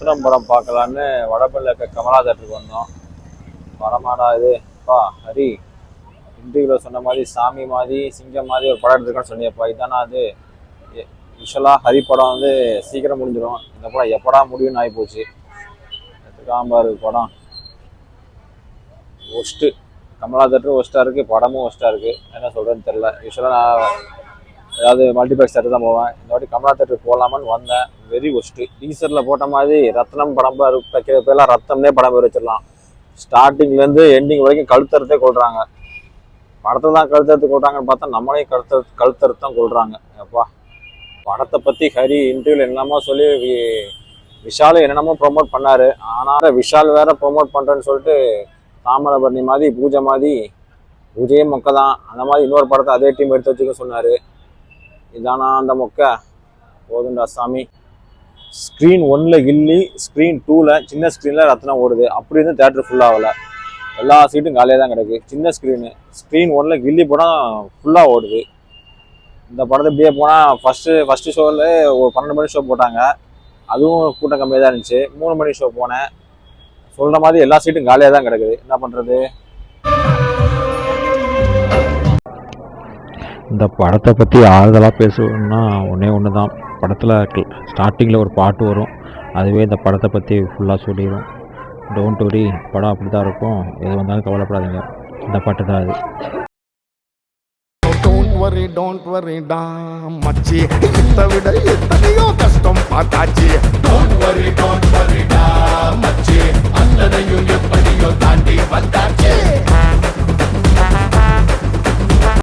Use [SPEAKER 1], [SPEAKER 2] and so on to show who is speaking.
[SPEAKER 1] ரத்னம் படம் பார்க்கலான்னு வடபழனியில் இருக்க கமலா தேட்டருக்கு வந்தோம். படமாடா இது அப்பா ஹரி இன்டர்வியூவில் சொன்ன மாதிரி சாமி மாதிரி சிங்கம் மாதிரி ஒரு படம் எடுத்துருக்கான்னு சொன்னியப்பா, இதானா அது? யூஸ்வலாக ஹரி படம் வந்து சீக்கிரம் முடிஞ்சிடும், இந்த படம் எப்படா முடியும்னு ஆகிப்போச்சு. எடுத்துக்காம படம் ஒஸ்ட்டு. கமலா தேட்டரும் ஒஸ்ட்டாக இருக்குது, படமும் ஒஸ்ட்டாக இருக்குது. என்ன சொல்கிறேன்னு தெரில. யூஸ்வலாக நான் ஏதாவது மல்டிப்ளெக்ஸ் தேட்டர் தான் போவேன். இந்த வாட்டி கமலா தேட்டருக்கு போகலாமான்னு வந்தேன். Very worst. டீசரில் போட்ட மாதிரி ரத்னம் படம் வைக்கிற பேர்லாம் ரத்தம்னே படம் பேர் வச்சிடலாம். ஸ்டார்டிங்லேருந்து எண்டிங் வரைக்கும் கழுத்தறுத்தே கொள்கிறாங்க. படத்தை தான் கழுத்தறுத்து கொள்றாங்கன்னு பார்த்தா நம்மளையும் கழுத்தறுத்து தான் கொள்கிறாங்க. அப்பா படத்தை பற்றி ஹரி இன்டர்வியூவில் என்னென்னமோ சொல்லி விஷாலும் என்னென்னமோ ப்ரொமோட் பண்ணார். ஆனால் விஷால் வேற ப்ரொமோட் பண்ணுறேன்னு சொல்லிட்டு தாமிரபரணி மாதிரி பூஜையே மொக்கை தான், அந்த மாதிரி இன்னொரு படத்தை அதே டீம் எடுத்து வச்சுக்க சொன்னார். இதானா அந்த மொக்கை? போதுண்டா சாமி. ஸ்க்ரீன் 1ல் கில்லி, ஸ்க்ரீன் 2ல் சின்ன ஸ்க்ரீனில் ரத்னம் ஓடுது. அப்படி இருந்து தேட்டர் ஃபுல்லாகலை, எல்லா சீட்டும் காலியாக தான் கிடக்கு. சின்ன ஸ்க்ரீன் 1ல் கில்லி படம் ஃபுல்லாக ஓடுது. இந்த படத்தை இப்படியே போனால் ஃபஸ்ட்டு ஷோவில் ஒரு 12 மணி ஷோ போட்டாங்க, அதுவும் கூட்டம் கம்மியாக தான் இருந்துச்சு. 3 மணி ஷோ போனேன், சொல்கிற மாதிரி எல்லா சீட்டும் காலியாக தான் கிடக்குது. என்ன பண்ணுறது?
[SPEAKER 2] இந்த படத்தை பற்றி ஆறுதலாக பேசணுன்னா ஒன்று தான். படத்தில் ஸ்டார்டிங்கில் ஒரு பாட்டு வரும், அதுவே இந்த படத்தை பற்றி ஃபுல்லாக சொல்லிடும். டோன்ட் வரி, படம் அப்படி தான் இருக்கும், எது வந்தாலும் கவலைப்படாதீங்க, இந்த பாட்டு தான் அது.
[SPEAKER 3] டோன்ட் வரி டா மச்சி, இதை விட எத்தனையோ கஷ்டம் பார்த்தாச்சு. டோன்ட் வரி டா மச்சி, அத்தனையும் எப்படியோ தாண்டி வந்தாச்சு.